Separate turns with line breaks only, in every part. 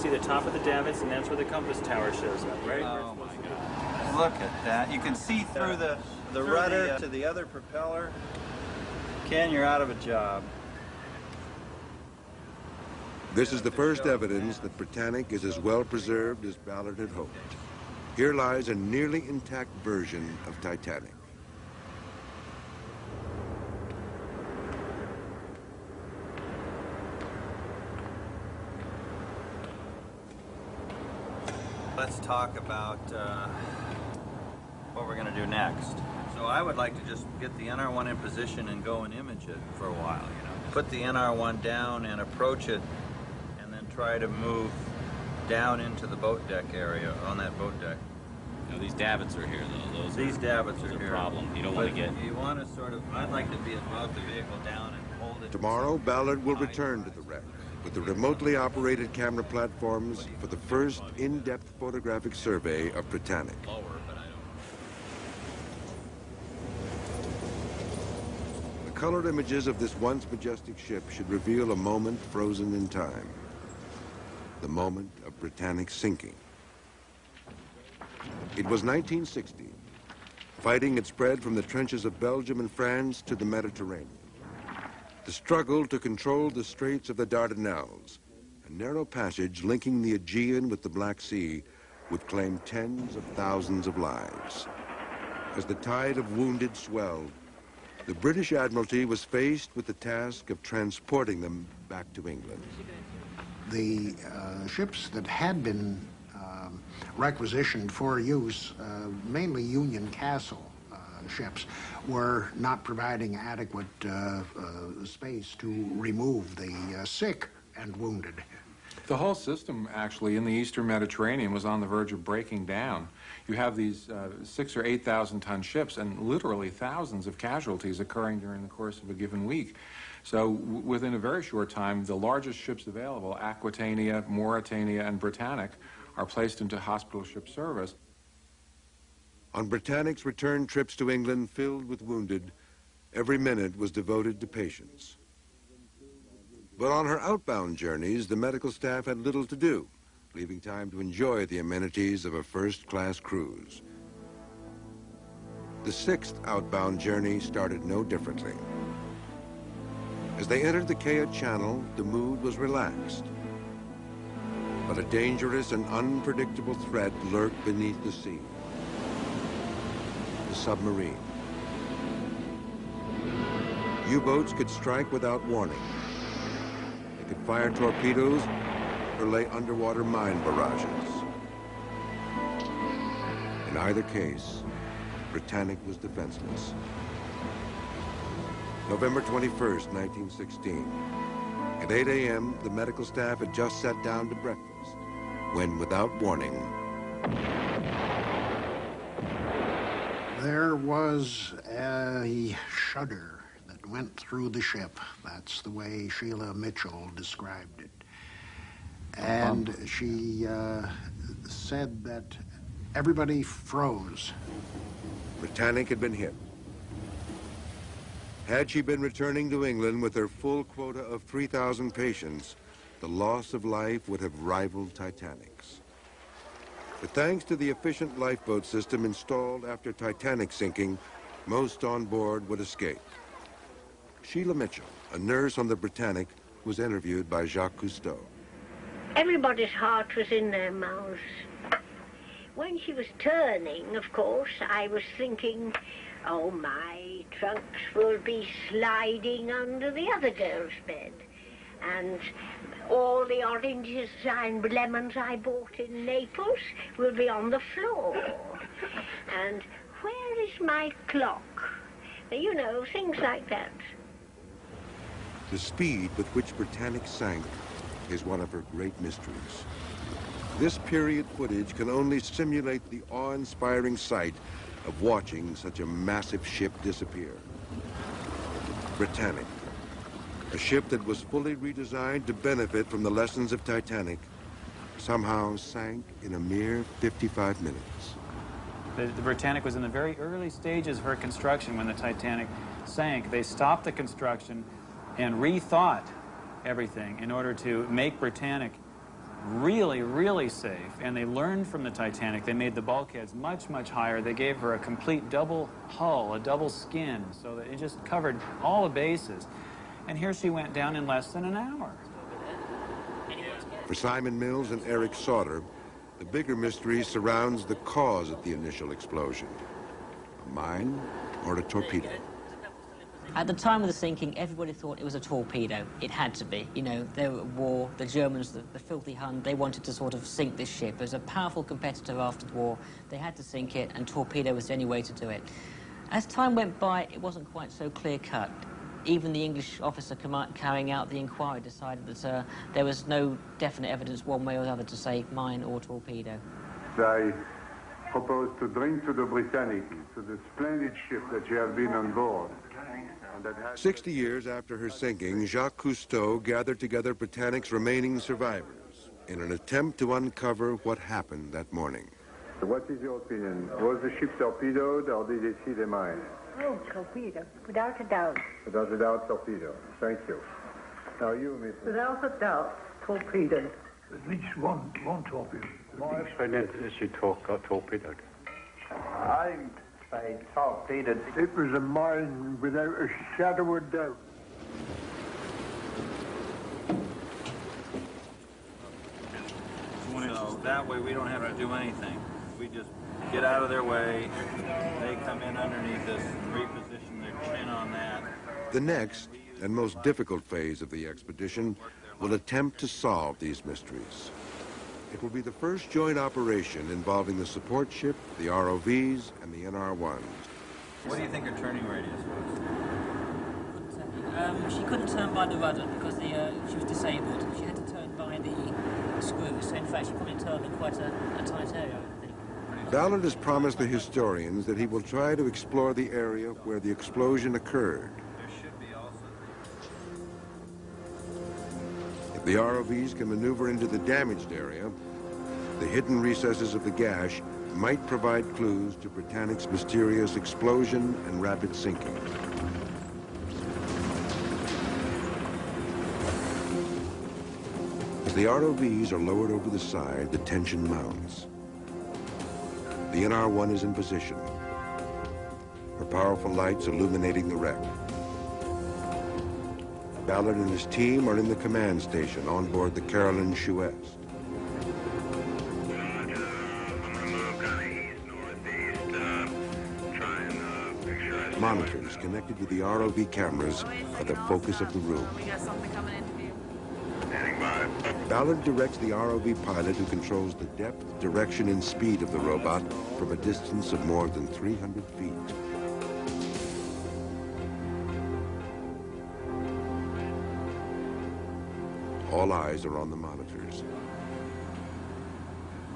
see the top of the davits, and that's where the compass tower shows up, right?
Oh my God. Look at that. You can see through the rudder to the other propeller. Ken, you're out of a job.
This is the first evidence that Britannic is as well preserved as Ballard had hoped. Here lies a nearly intact version of Titanic.
Let's talk about what we're going to do next. So I would like to just get the NR1 in position and go and image it for a while, you know. Put the NR1 down and approach it, and then try to move down into the boat deck area, on that boat deck.
No, these davits are here, though.
These davits are here.
A problem. You don't want to get...
You want to sort of... I'd like to be about the vehicle down and hold it...
Tomorrow, Ballard will return to the wreck with the remotely operated camera platforms for the first in-depth photographic survey of Britannic.
Lower, but I don't...
The colored images of this once majestic ship should reveal a moment frozen in time. The moment of Britannic's sinking. It was 1960. Fighting had spread from the trenches of Belgium and France to the Mediterranean. The struggle to control the Straits of the Dardanelles, a narrow passage linking the Aegean with the Black Sea, would claim tens of thousands of lives. As the tide of wounded swelled, the British Admiralty was faced with the task of transporting them back to England.
The ships that had been requisitioned for use, mainly Union Castle ships, were not providing adequate space to remove the sick and wounded.
The whole system, actually, in the Eastern Mediterranean was on the verge of breaking down. You have these 6,000 or 8,000 ton ships and literally thousands of casualties occurring during the course of a given week. So within a very short time, the largest ships available, Aquitania, Mauritania, and Britannic, are placed into hospital ship service.
On Britannic's return trips to England filled with wounded, every minute was devoted to patients. But on her outbound journeys, the medical staff had little to do, leaving time to enjoy the amenities of a first-class cruise. The sixth outbound journey started no differently. As they entered the Kea Channel, the mood was relaxed. But a dangerous and unpredictable threat lurked beneath the sea. The submarine. U-boats could strike without warning. They could fire torpedoes or lay underwater mine barrages. In either case, Britannic was defenseless. November 21st, 1916. At 8 a.m., the medical staff had just sat down to breakfast when, without warning,
there was a shudder that went through the ship. That's the way Sheila Mitchell described it. And she said that everybody froze.
Britannic had been hit. Had she been returning to England with her full quota of 3,000 patients, the loss of life would have rivaled Titanic's. But thanks to the efficient lifeboat system installed after Titanic's sinking, most on board would escape. Sheila Mitchell, a nurse on the Britannic, was interviewed by Jacques Cousteau.
Everybody's heart was in their mouths. When she was turning, of course, I was thinking, oh, my trunks will be sliding under the other girl's bed. And all the oranges and lemons I bought in Naples will be on the floor. And where is my clock? You know, things like that.
The speed with which Britannic sank is one of her great mysteries. This period footage can only simulate the awe-inspiring sight of watching such a massive ship disappear. Britannic, a ship that was fully redesigned to benefit from the lessons of Titanic, somehow sank in a mere 55 minutes.
The Britannic was in the very early stages of her construction when the Titanic sank. They stopped the construction and rethought everything in order to make Britannic really, really safe, and they learned from the Titanic. They made the bulkheads much, much higher. They gave her a complete double hull, a double skin, so that it just covered all the bases. And here she went down in less than an hour.
For Simon Mills and Eric Sauter, the bigger mystery surrounds the cause of the initial explosion. A mine or a torpedo?
At the time of the sinking, everybody thought it was a torpedo. It had to be. You know, they were at war. The Germans, the filthy Hun, they wanted to sort of sink this ship. As a powerful competitor after the war, they had to sink it, and torpedo was the only way to do it. As time went by, it wasn't quite so clear-cut. Even the English officer carrying out the inquiry decided that there was no definite evidence one way or the other to say mine or torpedo.
I propose to drink to the Britannic, to the splendid ship that you have been on board.
60 years after her sinking, Jacques Cousteau gathered together Britannic's remaining survivors in an attempt to uncover what happened that morning.
What is your opinion? Was the ship torpedoed or did they see the mine?
Oh, torpedo, without a doubt.
Without a doubt, torpedo. Thank you. Now you, Miss.
Without a doubt, torpedo. At least one torpedo.
My opinion is she got torpedoed.
I'd say torpedoed. It was a mine without a shadow of doubt.
So that way we don't have to do anything. We just get out of their way. They come in underneath us and reposition their chin on that.
The next and most difficult phase of the expedition will attempt to solve these mysteries. It will be the first joint operation involving the support ship, the ROVs, and the NR-1s.
What do you think her turning radius was?
She couldn't turn by the rudder because she was disabled. She had to turn by the screws. So in fact, she probably turned in quite a tight area, I think.
Ballard has promised the historians that he will try to explore the area where the explosion occurred.
There should be also...
If the ROVs can maneuver into the damaged area, the hidden recesses of the gash might provide clues to Britannic's mysterious explosion and rapid sinking. As the ROVs are lowered over the side, the tension mounts. The NR-1 is in position, her powerful lights illuminating the wreck. Ballard and his team are in the command station on board the Carolyn Chouette. Monitors connected to the ROV cameras are the focus of the room.
We got something coming in for you.
Ballard directs the ROV pilot who controls the depth, direction, and speed of the robot from a distance of more than 300 feet. All eyes are on the monitors,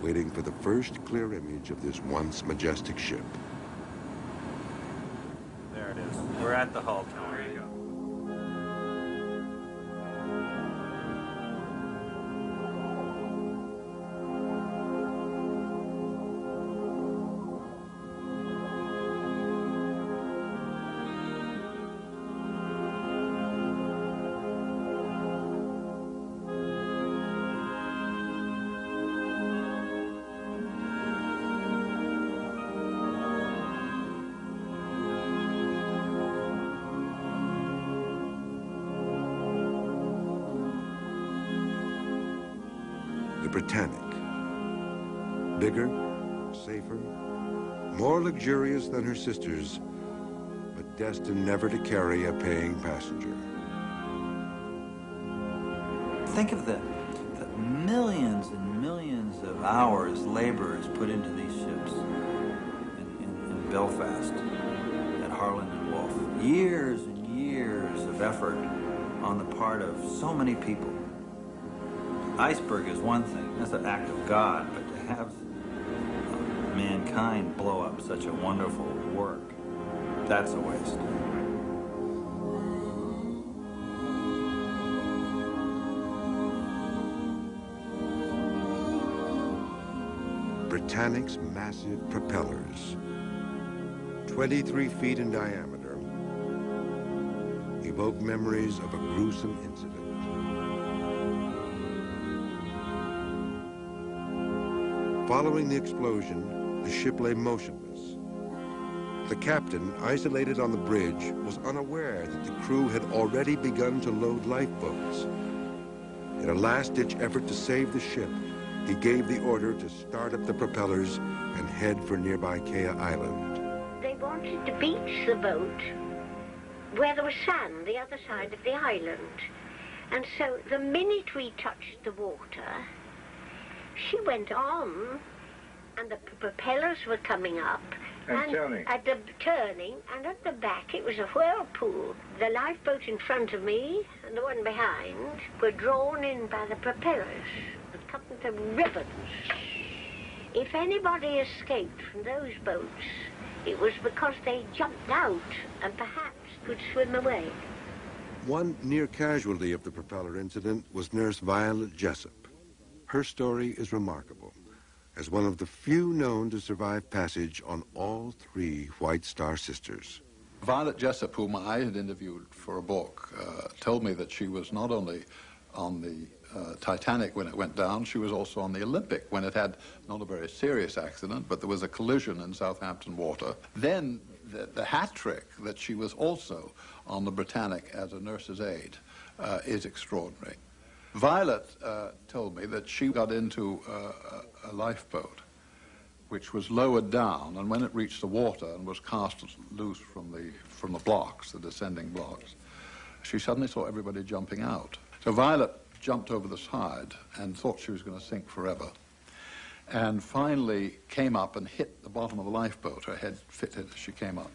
waiting for the first clear image of this once majestic ship.
There it is. We're at the hull tower. There you go.
Britannic. Bigger, safer, more luxurious than her sisters, but destined never to carry a paying passenger.
Think of the millions and millions of hours labor is put into these ships in Belfast, at Harland and Wolff. Years and years of effort on the part of so many people. Iceberg is one thing, that's an act of God, but to have mankind blow up such a wonderful work, that's a waste.
Britannic's massive propellers, 23 feet in diameter, evoke memories of a gruesome incident. Following the explosion, the ship lay motionless. The captain, isolated on the bridge, was unaware that the crew had already begun to load lifeboats. In a last-ditch effort to save the ship, he gave the order to start up the propellers and head for nearby Kea Island.
They wanted to beach the boat where there was sand, the other side of the island. And so the minute we touched the water, she went on, and the propellers were coming up.
And turning.
At the turning, and at the back, it was a whirlpool. The lifeboat in front of me and the one behind were drawn in by the propellers and cut into ribbons. If anybody escaped from those boats, it was because they jumped out and perhaps could swim away.
One near casualty of the propeller incident was Nurse Violet Jessup. Her story is remarkable, as one of the few known to survive passage on all 3 White Star sisters.
Violet Jessup, whom I had interviewed for a book, told me that she was not only on the Titanic when it went down, she was also on the Olympic when it had not a very serious accident, but there was a collision in Southampton water. Then the hat trick that she was also on the Britannic as a nurse's aide is extraordinary. Violet told me that she got into a lifeboat which was lowered down, and when it reached the water and was cast loose from the blocks, the descending blocks, she suddenly saw everybody jumping out. So Violet jumped over the side and thought she was going to sink forever, and finally came up and hit the bottom of the lifeboat. Her head fitted as she came up.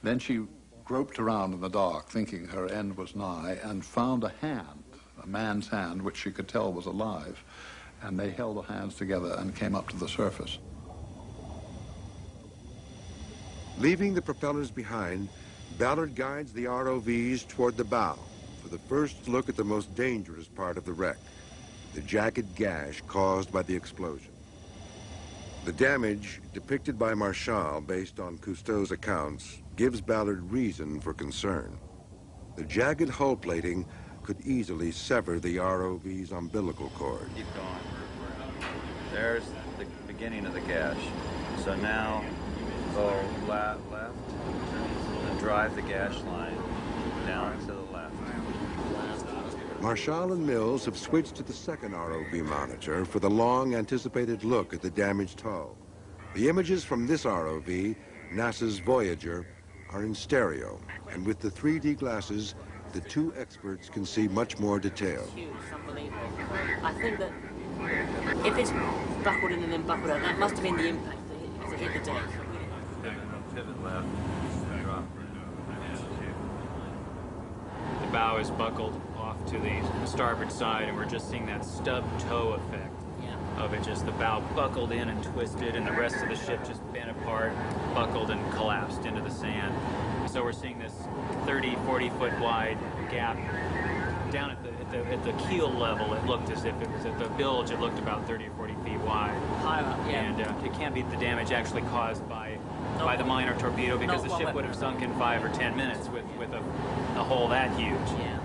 Then she groped around in the dark, thinking her end was nigh, and found a hand, a man's hand, which she could tell was alive, and they held their hands together and came up to the surface.
Leaving the propellers behind, Ballard guides the ROVs toward the bow for the first look at the most dangerous part of the wreck, the jagged gash caused by the explosion. The damage, depicted by Marchal based on Cousteau's accounts, gives Ballard reason for concern. The jagged hull plating could easily sever the ROV's umbilical cord.
Keep going. There's the beginning of the gash. So now go left and drive the gash line down to the left.
Marchal and Mills have switched to the second ROV monitor for the long-anticipated look at the damaged hull. The images from this ROV, NASA's Voyager, are in stereo, and with the 3D glasses, the 2 experts can see much more detail.
It's huge, it's unbelievable. I think that if it's buckled in and then buckled out, that must have been the impact as it hit the deck.
Pivot left. Drop.
The bow is buckled off to the starboard side, and we're just seeing that stub toe effect of it, just the bow buckled in and twisted, and the rest of the ship just bent apart, buckled and collapsed into the sand. So we're seeing this 30, 40-foot wide gap down at the keel level. It looked as if it was at the bilge. It looked about 30 or 40 feet wide.
Higher up, yeah.
And it can't be the damage actually caused by the minor torpedo, because the ship would have sunk in 5 or 10 minutes with a hole that huge.
Yeah.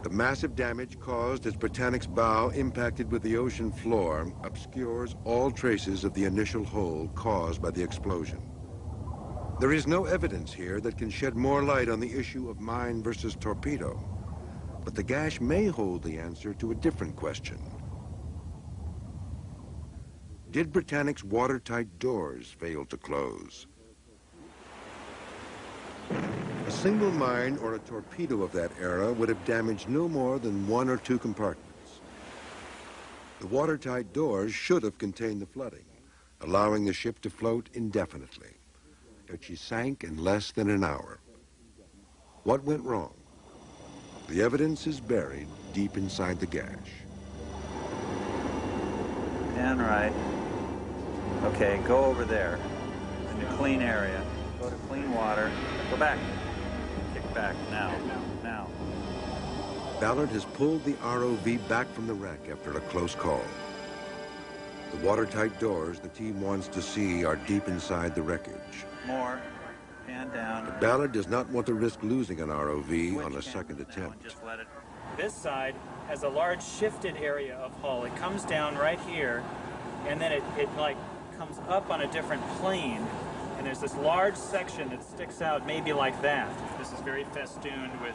The massive damage caused as Britannic's bow impacted with the ocean floor obscures all traces of the initial hole caused by the explosion. There is no evidence here that can shed more light on the issue of mine versus torpedo, but the gash may hold the answer to a different question. Did Britannic's watertight doors fail to close? A single mine or a torpedo of that era would have damaged no more than 1 or 2 compartments. The watertight doors should have contained the flooding, allowing the ship to float indefinitely. Yet she sank in less than an hour. What went wrong? The evidence is buried deep inside the gash.
And right. Okay, go over there. In a clean area. Go to clean water. Go back. Kick back. Now.
Ballard has pulled the ROV back from the wreck after a close call. The watertight doors the team wants to see are deep inside the wreckage.
More. Pan down.
But Ballard does not want to risk losing an ROV on a second attempt.
Just let it.
This side has a large shifted area of hull. It comes down right here, and then it like comes up on a different plane, and there's this large section that sticks out maybe like that. This is very festooned with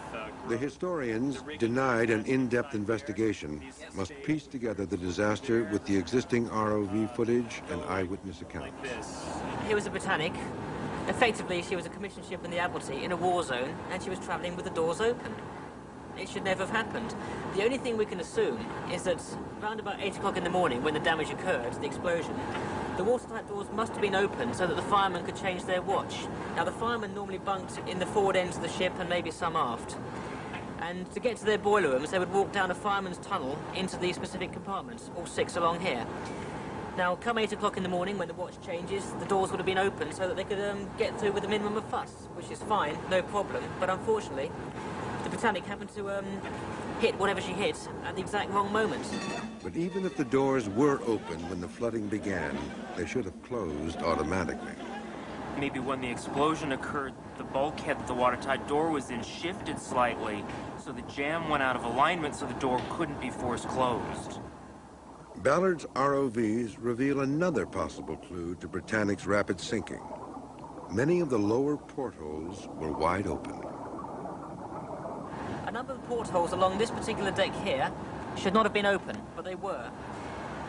The historians, denied an in-depth investigation, must piece together the disaster with the existing ROV footage and eyewitness accounts.
Here was a Britannic. Effectively, she was a commissioned ship in the Admiralty in a war zone, and she was travelling with the doors open. It should never have happened. The only thing we can assume is that around about 8 o'clock in the morning, when the damage occurred, the explosion, the watertight doors must have been open so that the firemen could change their watch. Now, the firemen normally bunked in the forward ends of the ship and maybe some aft. And to get to their boiler rooms, they would walk down a fireman's tunnel into these specific compartments, all 6 along here. Now, come 8 o'clock in the morning, when the watch changes, the doors would have been open so that they could get through with a minimum of fuss, which is fine, no problem. But unfortunately, the Titanic happened to hit whatever she hit at the exact wrong moment.
But even if the doors were open when the flooding began, they should have closed automatically.
Maybe when the explosion occurred, the bulkhead that the watertight door was in shifted slightly, so the jam went out of alignment so the door couldn't be forced closed.
Ballard's ROVs reveal another possible clue to Britannic's rapid sinking. Many of the lower portholes were wide open.
A number of portholes along this particular deck here should not have been open, but they were.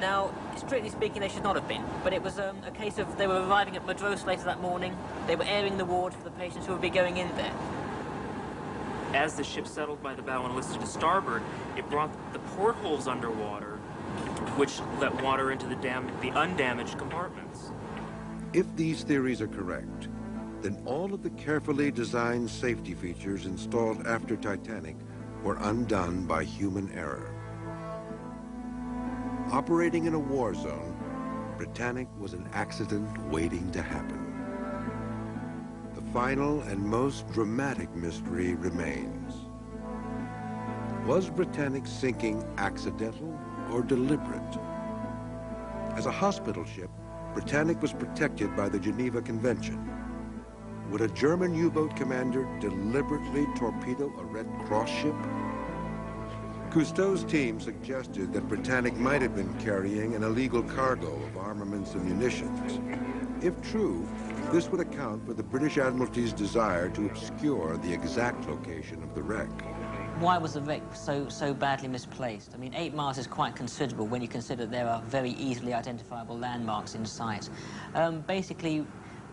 Now, strictly speaking, they should not have been, but it was a case of they were arriving at Madras later that morning. They were airing the ward for the patients who would be going in there.
As the ship settled by the bow and listed to starboard, it brought the portholes underwater, which let water into the undamaged compartments.
If these theories are correct, then all of the carefully designed safety features installed after Titanic were undone by human error. Operating in a war zone, Britannic was an accident waiting to happen. The final and most dramatic mystery remains. Was Britannic's sinking accidental or deliberate? As a hospital ship, Britannic was protected by the Geneva Convention. Would a German U-boat commander deliberately torpedo a Red Cross ship? Cousteau's team suggested that Britannic might have been carrying an illegal cargo of armaments and munitions. If true, this would account for the British Admiralty's desire to obscure the exact location of the wreck.
Why was the wreck so badly misplaced? I mean, 8 miles is quite considerable when you consider there are very easily identifiable landmarks in sight. Basically,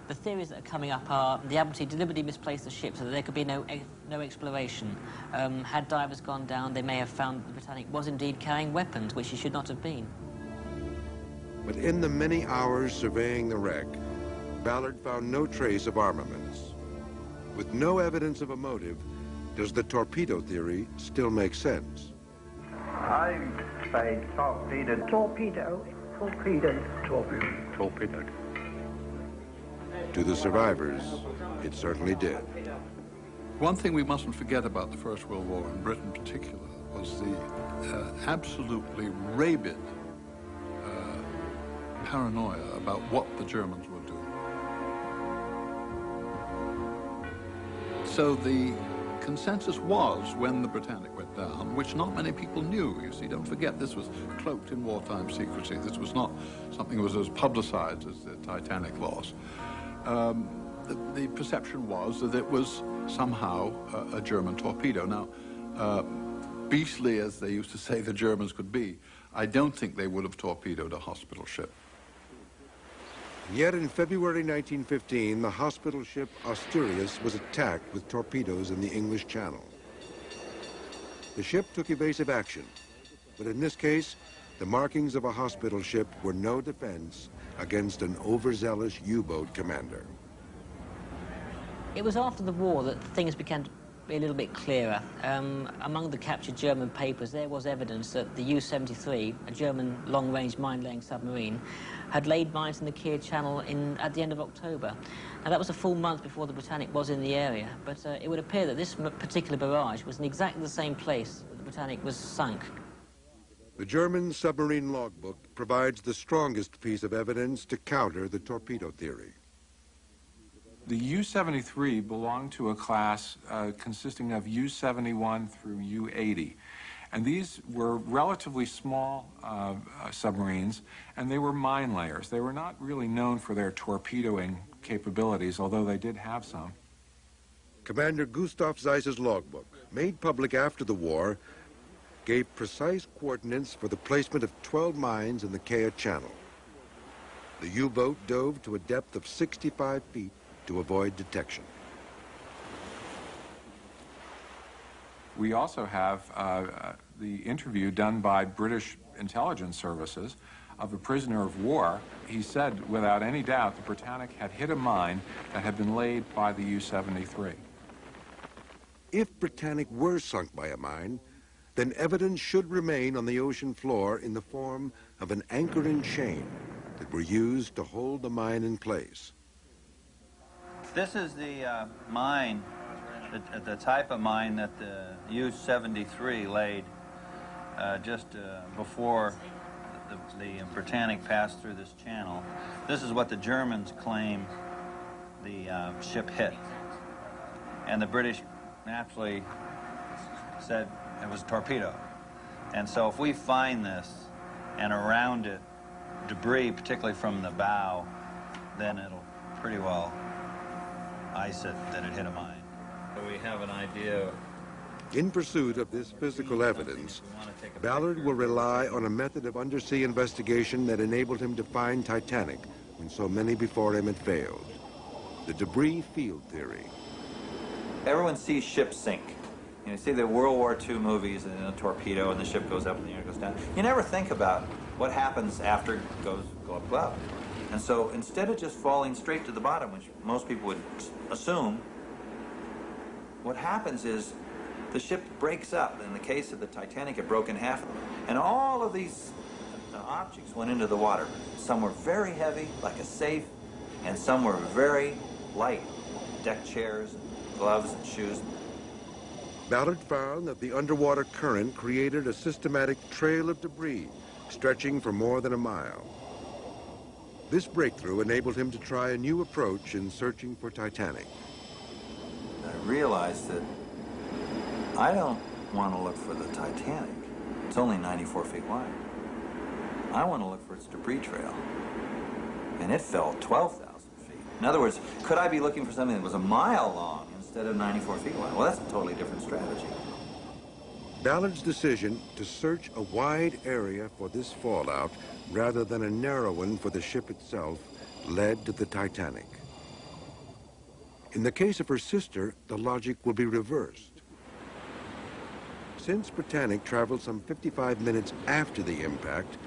the theories that are coming up are the Admiralty deliberately misplaced the ship so that there could be no exploration. Had divers gone down, they may have found the Britannic was indeed carrying weapons, which she should not have been.
But in the many hours surveying the wreck, Ballard found no trace of armaments. With no evidence of a motive, does the torpedo theory still make sense?
I say torpedoed.
Torpedo.
Torpedoed. Torpedoed.
Torpedoed.
To the survivors, it certainly did.
One thing we mustn't forget about the First World War, in Britain in particular, was the absolutely rabid paranoia about what the Germans would do. So the consensus was, when the Britannic went down, which not many people knew, you see, don't forget this was cloaked in wartime secrecy. This was not something that was as publicized as the Titanic loss. The perception was that it was somehow a German torpedo. Now, beastly as they used to say the Germans could be, I don't think they would have torpedoed a hospital ship.
Yet in February 1915, the hospital ship Asturias was attacked with torpedoes in the English Channel. The ship took evasive action, but in this case, the markings of a hospital ship were no defense against an overzealous U-boat commander.
It was after the war that things began to be a little bit clearer. Among the captured German papers, there was evidence that the U-73, a German long-range mine-laying submarine, had laid mines in the Kiel Channel at the end of October. Now, that was a full month before the Britannic was in the area, but it would appear that this particular barrage was in exactly the same place that the Britannic was sunk.
The German submarine logbook provides the strongest piece of evidence to counter the torpedo theory.
The U-73 belonged to a class consisting of U-71 through U-80. And these were relatively small submarines, and they were mine layers. They were not really known for their torpedoing capabilities, although they did have some.
Commander Gustav Zeiss's logbook, made public after the war, gave precise coordinates for the placement of 12 mines in the Kea Channel. The U-boat dove to a depth of 65 feet to avoid detection.
We also have the interview done by British intelligence services of a prisoner of war. He said, without any doubt, the Britannic had hit a mine that had been laid by the U-73.
If Britannic were sunk by a mine, then evidence should remain on the ocean floor in the form of an anchor and chain that were used to hold the mine in place.
This is the mine, the type of mine that the U-73 laid just before the Britannic passed through this channel. This is what the Germans claim the ship hit. And the British naturally said it was a torpedo. And so if we find this and around it debris, particularly from the bow, then it'll pretty well ice it that it hit a mine. So we have an idea.
In pursuit of this physical evidence, Ballard will rely on a method of undersea investigation that enabled him to find Titanic when so many before him had failed. The debris field theory.
Everyone sees ships sink. You see the World War II movies and a torpedo and the ship goes up in the air, goes down. You never think about what happens after it go up. And so instead of just falling straight to the bottom, which most people would assume, what happens is the ship breaks up. In the case of the Titanic, it broke in half. And all of these objects went into the water. Some were very heavy, like a safe, and some were very light, deck chairs, gloves, and shoes.
Ballard found that the underwater current created a systematic trail of debris stretching for more than a mile. This breakthrough enabled him to try a new approach in searching for Titanic.
I realized that I don't want to look for the Titanic. It's only 94 feet wide. I want to look for its debris trail. And it fell 12,000 feet. In other words, could I be looking for something that was a mile long instead of 94 feet wide? Well, that's a totally different strategy.
Ballard's decision to search a wide area for this fallout rather than a narrow one for the ship itself led to the Titanic. In the case of her sister, the logic will be reversed. Since Britannic traveled some 55 minutes after the impact,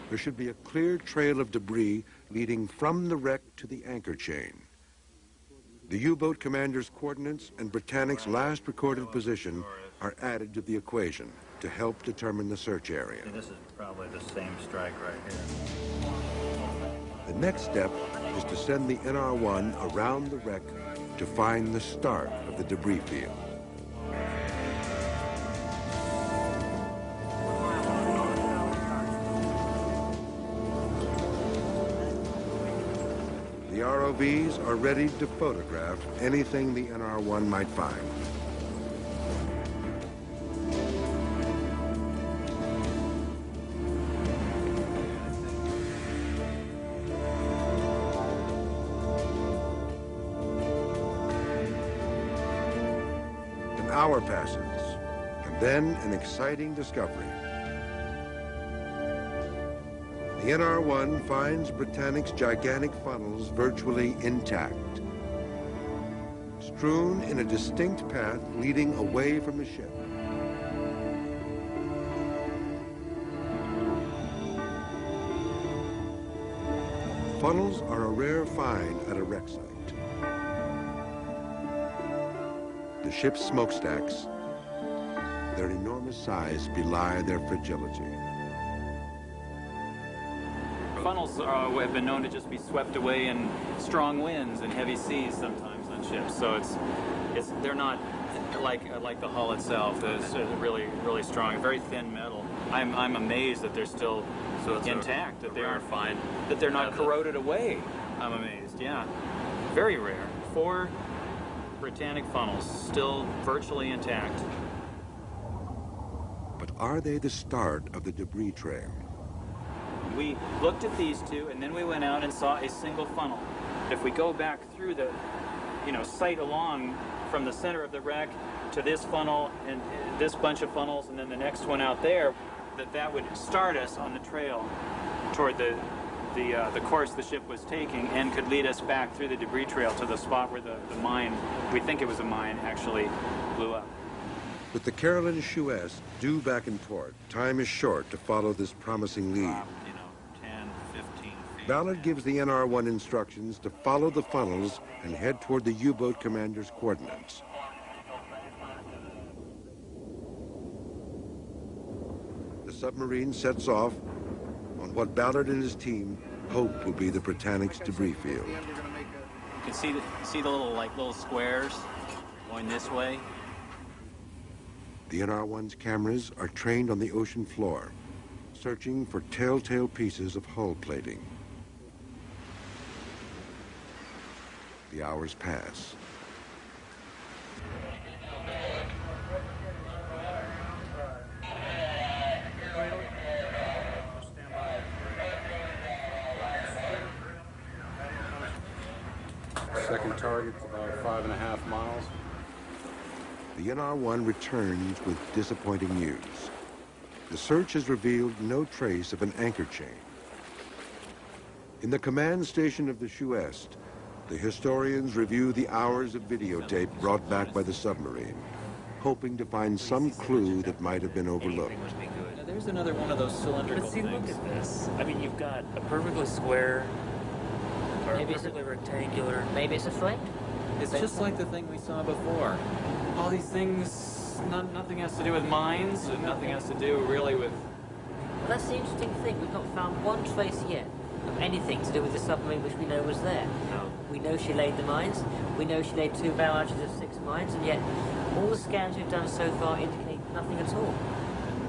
there should be a clear trail of debris leading from the wreck to the anchor chain. The U-boat commander's coordinates and Britannic's last recorded position are added to the equation to help determine the search area.
This is probably the same strike right here.
The next step is to send the NR-1 around the wreck to find the start of the debris field. The ROVs are ready to photograph anything the NR-1 might find. An hour passes, and then an exciting discovery. The NR-1 finds Britannic's gigantic funnels virtually intact, strewn in a distinct path leading away from the ship. Funnels are a rare find at a wreck site. The ship's smokestacks, their enormous size, belie their fragility.
Funnels have been known to just be swept away in strong winds and heavy seas sometimes on ships. So they're not like the hull itself. It's really strong, very thin metal. I'm amazed that they're still intact, that they aren't fine, that they're not corroded away. I'm amazed. Yeah, very rare. 4 Britannic funnels still virtually intact.
But are they the start of the debris trail?
We looked at these two, and then we went out and saw a single funnel. If we go back through the, sight along from the center of the wreck to this funnel and this bunch of funnels, and then the next one out there, that would start us on the trail toward the course the ship was taking, and could lead us back through the debris trail to the spot where the mine, we think it was a mine, actually blew up.
With the Carolyn Shuest due back in port, time is short to follow this promising lead.
10, 15 feet.
Ballard gives the NR-1 instructions to follow the funnels and head toward the U-boat commander's coordinates. The submarine sets off on what Ballard and his team hope will be the Britannic's debris field.
You can see the little squares going this way.
The NR-1's cameras are trained on the ocean floor, searching for telltale pieces of hull plating. The hours pass.
Second target's about 5.5 miles.
The NR-1 returns with disappointing news. The search has revealed no trace of an anchor chain. In the command station of the Shuest, the historians review the hours of videotape brought back by the submarine, hoping to find some clue that might have been overlooked.
Now, there's another one of those cylindrical
But see,
things.
look at this. I mean, you've got a perfectly square, or
Maybe
a
it's a-
perfectly rectangular.
Maybe it's a flame?
It's just like the thing we saw before. All these things, nothing has to do with mines, and nothing has to do really with...
Well, that's the interesting thing. We've not found one trace yet of anything to do with the submarine which we know was there.
No.
We know she laid the mines. We know she laid 2 barrages of 6 mines, and yet all the scans we've done so far indicate nothing at all.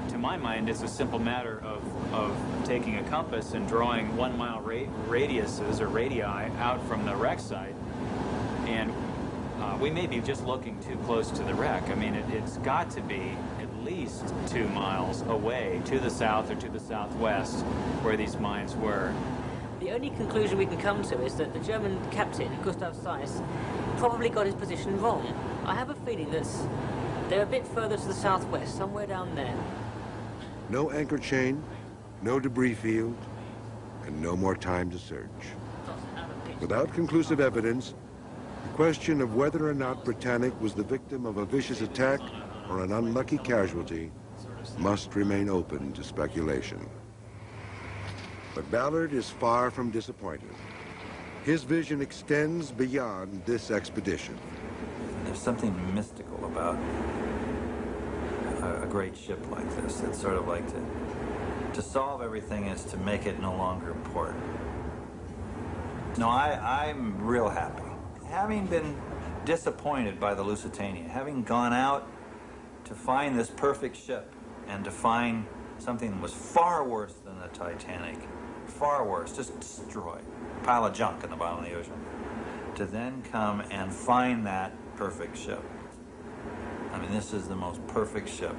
To my mind, it's a simple matter of taking a compass and drawing 1 mile radiuses or radii out from the wreck site, and we may be just looking too close to the wreck. I mean, it's got to be at least 2 miles away to the south or to the southwest where these mines were.
The only conclusion we can come to is that the German captain, Gustav Seiss, probably got his position wrong. I have a feeling that they're a bit further to the southwest, somewhere down there.
No anchor chain, no debris field, and no more time to search. Without conclusive evidence, the question of whether or not Britannic was the victim of a vicious attack or an unlucky casualty must remain open to speculation. But Ballard is far from disappointed. His vision extends beyond this expedition.
There's something mystical about a great ship like this. It's sort of like to solve everything is to make it no longer important. No, I'm real happy. Having been disappointed by the Lusitania, having gone out to find this perfect ship and to find something that was far worse than the Titanic, far worse, just destroyed, pile of junk in the bottom of the ocean, to then come and find that perfect ship. I mean, this is the most perfect ship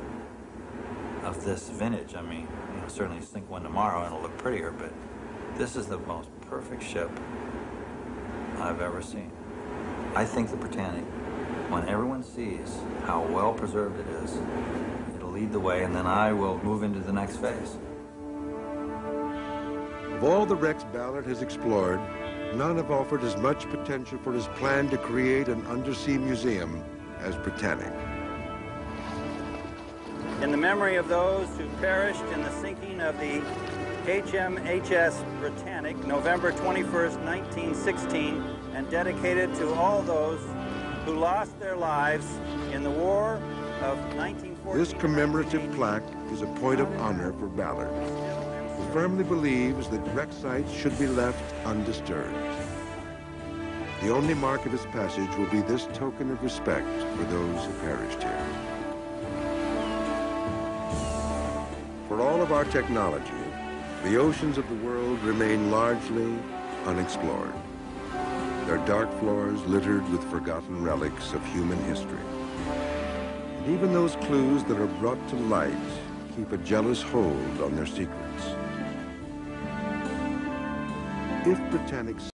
of this vintage. I mean, certainly sink one tomorrow and it'll look prettier, but this is the most perfect ship I've ever seen. I think the Britannic, when everyone sees how well preserved it is, it'll lead the way, and then I will move into the next phase.
Of all the wrecks Ballard has explored, none have offered as much potential for his plan to create an undersea museum as Britannic.
In the memory of those who perished in the sinking of the HMHS Britannic, November 21st, 1916, and dedicated to all those who lost their lives in the War of 1914.
This commemorative plaque is a point of honor for Ballard, who firmly believes that wreck sites should be left undisturbed. The only mark of his passage will be this token of respect for those who perished here. For all of our technology, the oceans of the world remain largely unexplored. Their dark floors littered with forgotten relics of human history. And even those clues that are brought to light keep a jealous hold on their secrets. If Britannic's